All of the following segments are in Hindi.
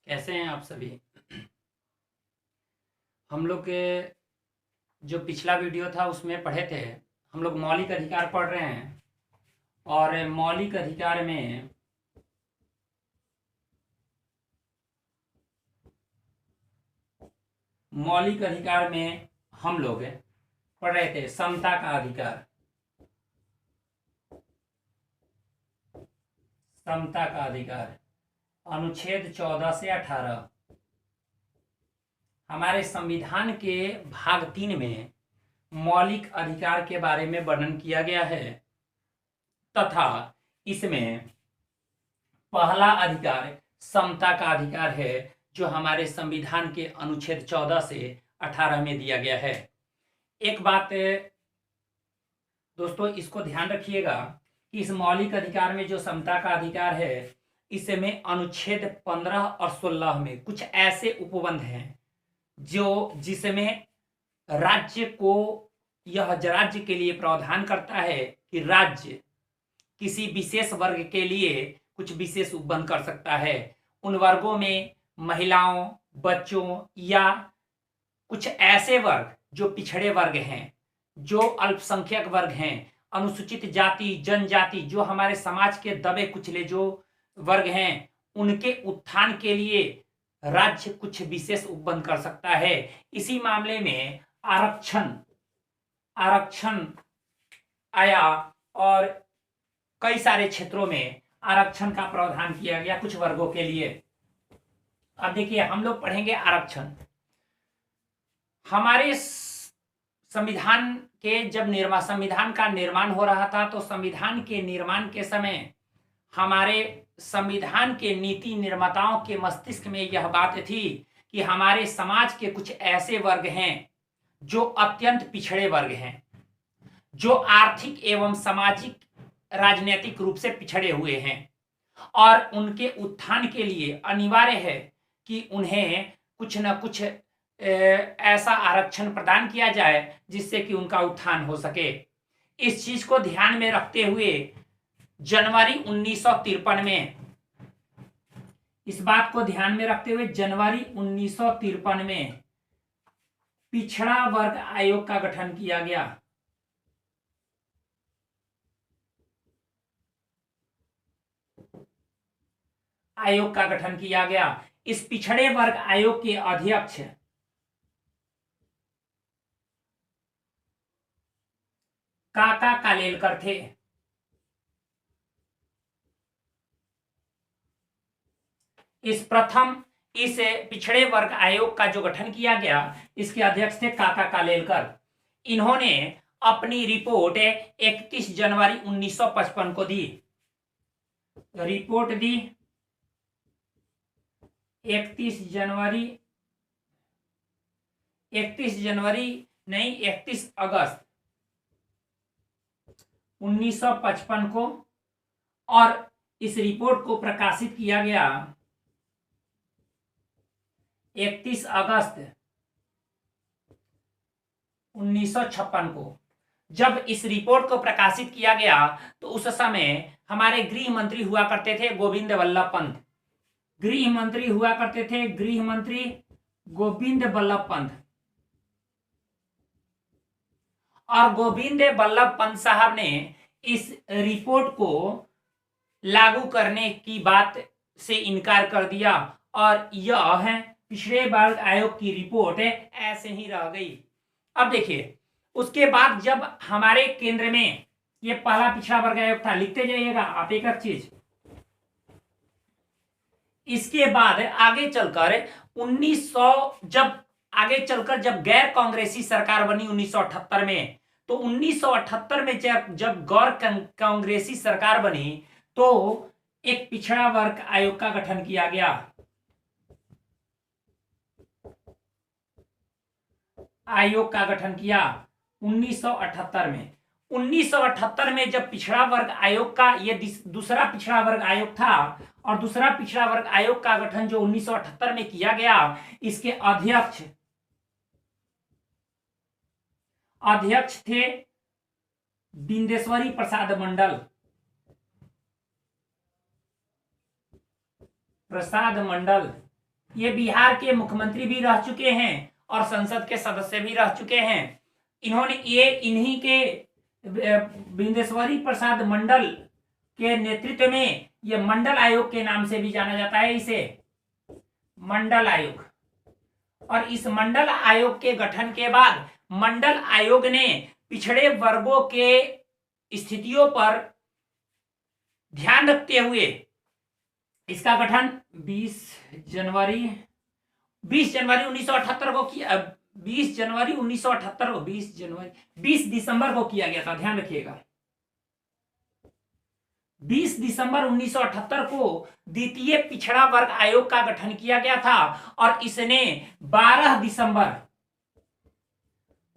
कैसे हैं आप सभी। हम लोग के जो पिछला वीडियो था उसमें पढ़े थे। हम लोग मौलिक अधिकार पढ़ रहे हैं और मौलिक अधिकार में हम लोग पढ़ रहे थे समता का अधिकार। समता का अधिकार अनुच्छेद 14 से 18 हमारे संविधान के भाग 3 में मौलिक अधिकार के बारे में वर्णन किया गया है तथा इसमें पहला अधिकार समता का अधिकार है जो हमारे संविधान के अनुच्छेद 14 से 18 में दिया गया है। एक बात दोस्तों इसको ध्यान रखिएगा कि इस मौलिक अधिकार में जो समता का अधिकार है इसमें अनुच्छेद 15 और 16 में कुछ ऐसे उपबंध हैं जो जिसमें राज्य को यह राज्य के लिए प्रावधान करता है कि राज्य किसी विशेष वर्ग के लिए कुछ विशेष उपबंध कर सकता है। उन वर्गों में महिलाओं, बच्चों या कुछ ऐसे वर्ग जो पिछड़े वर्ग हैं, जो अल्पसंख्यक वर्ग हैं, अनुसूचित जाति, जनजाति, जो हमारे समाज के दबे कुचले जो वर्ग हैं, उनके उत्थान के लिए राज्य कुछ विशेष उपबंध कर सकता है। इसी मामले में आरक्षण आया और कई सारे क्षेत्रों में आरक्षण का प्रावधान किया गया कुछ वर्गों के लिए। अब देखिए हम लोग पढ़ेंगे आरक्षण। हमारे संविधान के जब संविधान का निर्माण हो रहा था तो संविधान के निर्माण के समय हमारे संविधान के नीति निर्माताओं के मस्तिष्क में यह बात थी कि हमारे समाज के कुछ ऐसे वर्ग हैं जो अत्यंत पिछड़े वर्ग हैं, जो आर्थिक एवं सामाजिक राजनीतिक रूप से पिछड़े हुए हैं और उनके उत्थान के लिए अनिवार्य है कि उन्हें कुछ न कुछ ऐसा आरक्षण प्रदान किया जाए जिससे कि उनका उत्थान हो सके। इस चीज को ध्यान में रखते हुए जनवरी 1953 में इस बात को ध्यान में रखते हुए जनवरी 1953 में पिछड़ा वर्ग आयोग का गठन किया गया। आयोग का गठन किया गया। इस पिछड़े वर्ग आयोग के अध्यक्ष काका कालेलकर थे। इस पिछड़े वर्ग आयोग का जो गठन किया गया इसके अध्यक्ष थे काका कालेलकर। इन्होंने अपनी रिपोर्ट 31 जनवरी 1955 को दी। रिपोर्ट दी 31 अगस्त 1955 को और इस रिपोर्ट को प्रकाशित किया गया 31 अगस्त 1956 को। जब इस रिपोर्ट को प्रकाशित किया गया तो उस समय हमारे गृह मंत्री हुआ करते थे गोविंद वल्लभ पंत। गृह मंत्री हुआ करते थे गृह मंत्री गोविंद वल्लभ पंत। और गोविंद वल्लभ पंत साहब ने इस रिपोर्ट को लागू करने की बात से इनकार कर दिया और यह पिछड़े वर्ग आयोग की रिपोर्ट ऐसे ही रह गई। अब देखिए उसके बाद जब हमारे केंद्र में ये पहला पिछड़ा वर्ग आयोग था, लिखते जाइएगा आप एक एक चीज। इसके बाद आगे चलकर 1900 जब गैर कांग्रेसी सरकार बनी 1978 में, तो 1978 में जब गैर कांग्रेसी सरकार बनी तो एक पिछड़ा वर्ग आयोग का गठन किया गया। आयोग का गठन किया 1978 में। 1978 में जब पिछड़ा वर्ग आयोग का ये दूसरा पिछड़ा वर्ग आयोग था और दूसरा पिछड़ा वर्ग आयोग का गठन जो 1978 में किया गया, इसके अध्यक्ष थे बिंदेश्वरी प्रसाद मंडल। ये बिहार के मुख्यमंत्री भी रह चुके हैं और संसद के सदस्य भी रह चुके हैं। इन्होंने इन्हीं के बिंदेश्वरी प्रसाद मंडल के नेतृत्व में ये मंडल आयोग के नाम से भी जाना जाता है इसे, मंडल आयोग। और इस मंडल आयोग के गठन के बाद मंडल आयोग ने पिछड़े वर्गों के स्थितियों पर ध्यान रखते हुए इसका गठन 20 जनवरी 1978 को किया। 20 दिसंबर को किया गया था, ध्यान रखिएगा। 20 दिसंबर 1978 को द्वितीय पिछड़ा वर्ग आयोग का गठन किया गया था और इसने 12 दिसंबर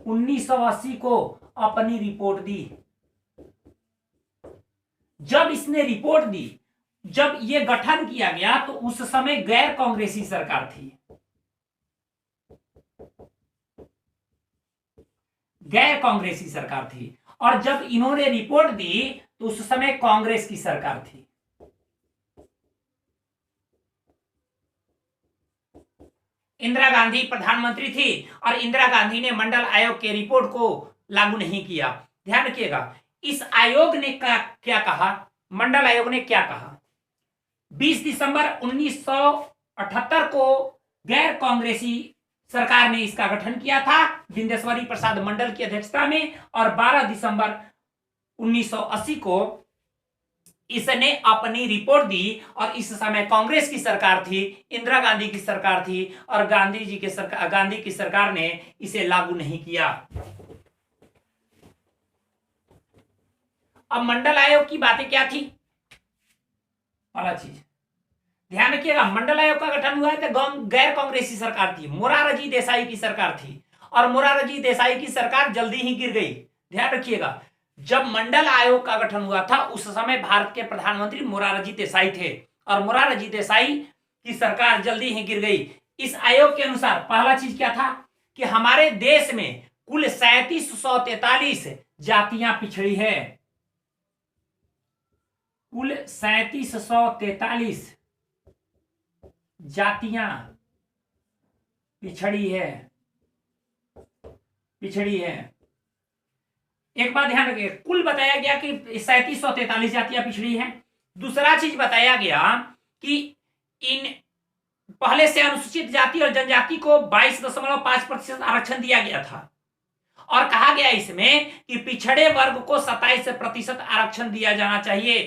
1980 को अपनी रिपोर्ट दी। जब इसने रिपोर्ट दी, जब ये गठन किया गया तो उस समय गैर कांग्रेसी सरकार थी, गैर कांग्रेसी सरकार थी। और जब इन्होंने रिपोर्ट दी तो उस समय कांग्रेस की सरकार थी। इंदिरा गांधी प्रधानमंत्री थी और इंदिरा गांधी ने मंडल आयोग के रिपोर्ट को लागू नहीं किया। ध्यान रखिएगा, इस आयोग ने क्या कहा, मंडल आयोग ने क्या कहा। 20 दिसंबर 1978 को गैर कांग्रेसी सरकार ने इसका गठन किया था बिंदेश्वरी प्रसाद मंडल की अध्यक्षता में, और 12 दिसंबर 1980 को इसने अपनी रिपोर्ट दी। और इस समय कांग्रेस की सरकार थी, इंदिरा गांधी की सरकार थी, और गांधी की सरकार ने इसे लागू नहीं किया। अब मंडल आयोग की बातें क्या थी, पहला चीज ध्यान रखिएगा, मंडल आयोग का गठन हुआ है तो गैर कांग्रेसी सरकार थी, मोरारजी देसाई की सरकार थी, और मोरारजी देसाई की सरकार जल्दी ही गिर गई। ध्यान रखिएगा, जब मंडल आयोग का गठन हुआ था उस समय भारत के प्रधानमंत्री मोरारजी देसाई थे और मोरारजी देसाई की सरकार जल्दी ही गिर गई। इस आयोग के अनुसार पहला चीज क्या था कि हमारे देश में कुल 3743 जातियां पिछड़ी है, कुल 3743 जातियां पिछड़ी है। एक बात ध्यान रखिए, कुल बताया गया कि 3743 जातियां पिछड़ी हैं। दूसरा चीज बताया गया कि इन पहले से अनुसूचित जाति और जनजाति को 22.5% आरक्षण दिया गया था और कहा गया इसमें कि पिछड़े वर्ग को 27% आरक्षण दिया जाना चाहिए।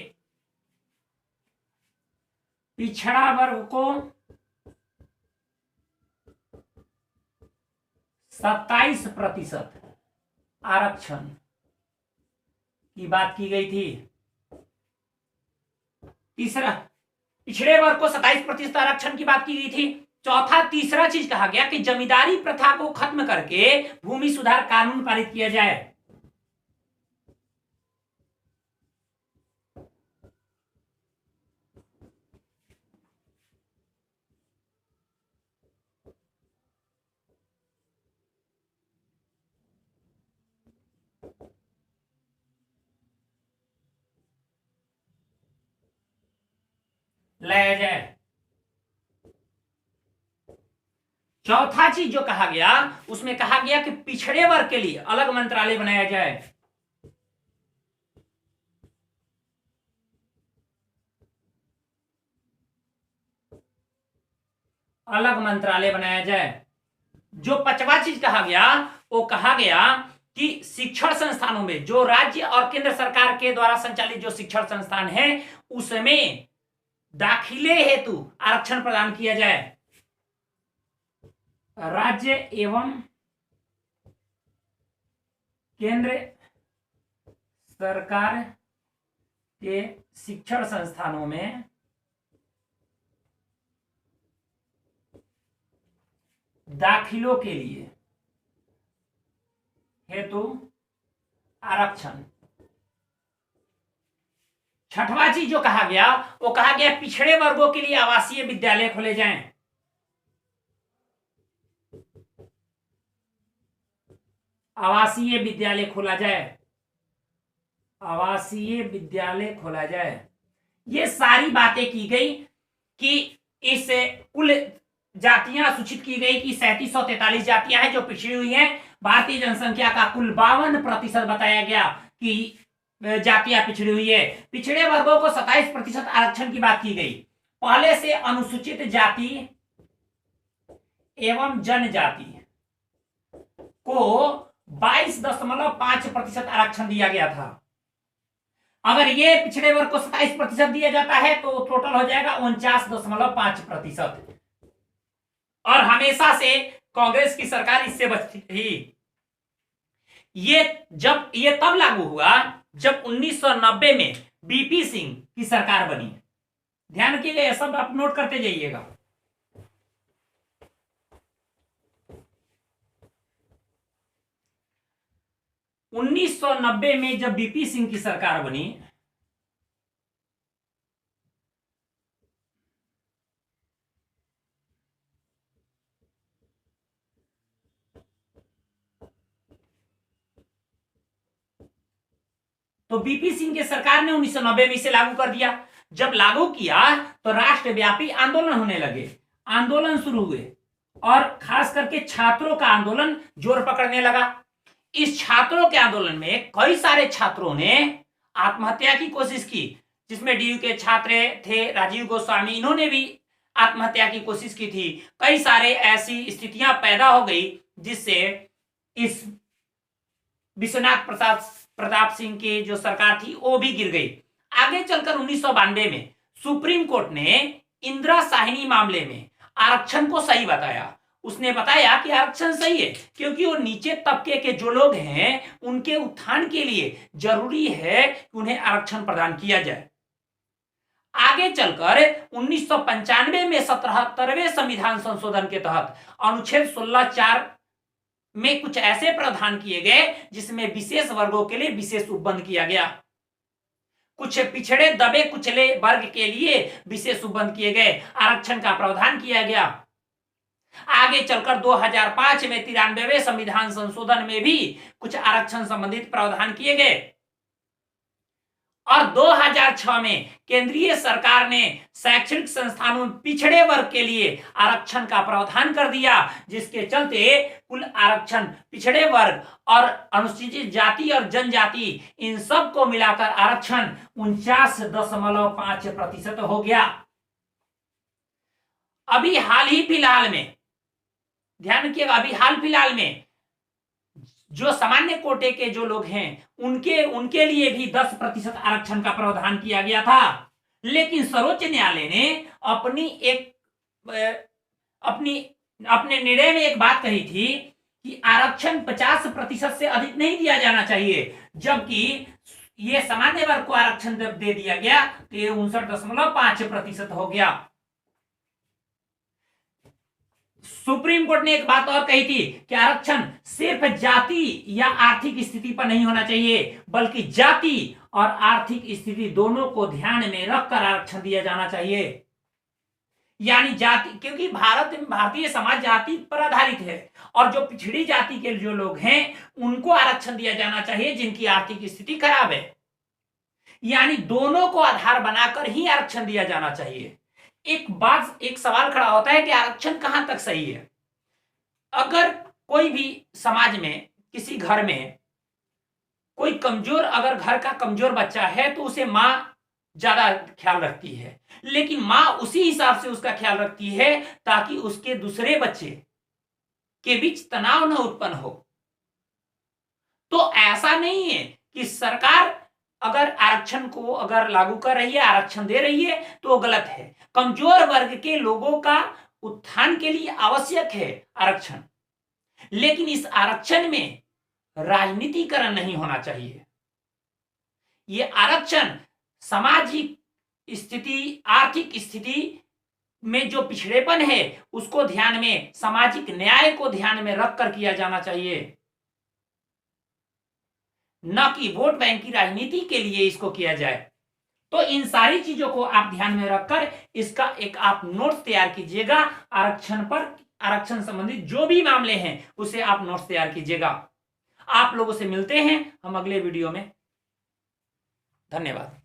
पिछड़ा वर्ग को 27% आरक्षण की बात की गई थी। तीसरा, पिछड़े वर्ग को 27% आरक्षण की बात की गई थी। चौथा, तीसरा चीज कहा गया कि जमींदारी प्रथा को खत्म करके भूमि सुधार कानून पारित किया जाए। लाया जाए। चौथा चीज जो कहा गया उसमें कहा गया कि पिछड़े वर्ग के लिए अलग मंत्रालय बनाया जाए। अलग मंत्रालय बनाया जाए। जो पांचवा चीज कहा गया वो कहा गया कि शिक्षण संस्थानों में जो राज्य और केंद्र सरकार के द्वारा संचालित जो शिक्षण संस्थान है उसमें दाखिले हेतु आरक्षण प्रदान किया जाए। राज्य एवं केंद्र सरकार के शिक्षण संस्थानों में दाखिलों के लिए हेतु आरक्षण। छठवां चीज जो कहा गया वो कहा गया पिछड़े वर्गों के लिए आवासीय विद्यालय खोले जाएं। आवासीय विद्यालय खोला जाए। आवासीय विद्यालय खोला जाए। ये सारी बातें की गई कि इस कुल जातियां सूचित की गई कि 3743 जातियां हैं जो पिछड़ी हुई हैं। भारतीय जनसंख्या का कुल 52% बताया गया कि जातियां पिछड़ी हुई है। पिछड़े वर्गों को 27% आरक्षण की बात की गई। पहले से अनुसूचित जाति एवं जनजाति को 22.5% आरक्षण दिया गया था। अगर ये पिछड़े वर्ग को 27% दिया जाता है तो टोटल हो जाएगा 49.5%। और हमेशा से कांग्रेस की सरकार इससे बचती थी। ये तब लागू हुआ जब 1990 में बीपी सिंह की सरकार बनी। ध्यान रखिएगा, ये सब आप नोट करते जाइएगा। उन्नीस सौ 1990 में जब बीपी सिंह की सरकार बनी तो बीपी सिंह की सरकार ने 1990 में इसे लागू कर दिया। जब लागू किया तो राष्ट्रव्यापी आंदोलन होने लगे, आंदोलन शुरू हुए और खास करके छात्रों का आंदोलन जोर पकड़ने लगा। इस छात्रों के आंदोलन में कई सारे छात्रों ने आत्महत्या की कोशिश की, जिसमें डीयू के छात्र थे राजीव गोस्वामी, इन्होंने भी आत्महत्या की कोशिश की थी। कई सारे ऐसी स्थितियां पैदा हो गई जिससे इस विश्वनाथ प्रताप सिंह की जो सरकार थी वो भी गिर गई। आगे चलकर 1992 में सुप्रीम कोर्ट ने इंदिरा साहिनी मामले में आरक्षण को सही बताया। उसने बताया कि आरक्षण सही है क्योंकि वो नीचे तबके के जो लोग हैं उनके उत्थान के लिए जरूरी है कि उन्हें आरक्षण प्रदान किया जाए। आगे चलकर 1995 में 77वें संविधान संशोधन के तहत अनुच्छेद 16(4) में कुछ ऐसे प्रावधान किए गए जिसमें विशेष वर्गों के लिए विशेष उपबंध किया गया। कुछ पिछड़े दबे कुचले वर्ग के लिए विशेष उपबंध किए गए, आरक्षण का प्रावधान किया गया। आगे चलकर 2005 में 93वें संविधान संशोधन में भी कुछ आरक्षण संबंधित प्रावधान किए गए और 2006 में केंद्रीय सरकार ने शैक्षणिक संस्थानों में पिछड़े वर्ग के लिए आरक्षण का प्रावधान कर दिया, जिसके चलते कुल आरक्षण पिछड़े वर्ग और अनुसूचित जाति और जनजाति इन सब को मिलाकर आरक्षण 49.5% हो गया। अभी हाल ही फिलहाल में ध्यान रखिएगा, अभी हाल फिलहाल में जो सामान्य कोटे के जो लोग हैं उनके लिए भी 10% आरक्षण का प्रावधान किया गया था। लेकिन सर्वोच्च न्यायालय ने अपने निर्णय में एक बात कही थी कि आरक्षण 50% से अधिक नहीं दिया जाना चाहिए, जबकि ये सामान्य वर्ग को आरक्षण जब दे दिया गया तो ये 59.5% हो गया। सुप्रीम कोर्ट ने एक बात और कही थी कि आरक्षण सिर्फ जाति या आर्थिक स्थिति पर नहीं होना चाहिए, बल्कि जाति और आर्थिक स्थिति दोनों को ध्यान में रखकर आरक्षण दिया जाना चाहिए। यानी जाति, क्योंकि भारतीय समाज जाति पर आधारित है और जो पिछड़ी जाति के जो लोग हैं उनको आरक्षण दिया जाना चाहिए जिनकी आर्थिक स्थिति खराब है। यानी दोनों को आधार बनाकर ही आरक्षण दिया जाना चाहिए। एक सवाल खड़ा होता है कि आरक्षण कहां तक सही है। अगर कोई भी समाज में किसी घर में कोई कमजोर, अगर घर का कमजोर बच्चा है तो उसे मां ज्यादा ख्याल रखती है, लेकिन मां उसी हिसाब से उसका ख्याल रखती है ताकि उसके दूसरे बच्चे के बीच तनाव न उत्पन्न हो। तो ऐसा नहीं है कि सरकार अगर आरक्षण को अगर लागू कर रही है, आरक्षण दे रही है तो वो गलत है। कमजोर वर्ग के लोगों का उत्थान के लिए आवश्यक है आरक्षण, लेकिन इस आरक्षण में राजनीतिकरण नहीं होना चाहिए। ये आरक्षण सामाजिक स्थिति, आर्थिक स्थिति में जो पिछड़ेपन है उसको ध्यान में, सामाजिक न्याय को ध्यान में रखकर किया जाना चाहिए, न कि वोट बैंक की राजनीति के लिए इसको किया जाए। तो इन सारी चीजों को आप ध्यान में रखकर इसका एक आप नोट्स तैयार कीजिएगा। आरक्षण पर, आरक्षण संबंधित जो भी मामले हैं उसे आप नोट्स तैयार कीजिएगा। आप लोगों से मिलते हैं हम अगले वीडियो में। धन्यवाद।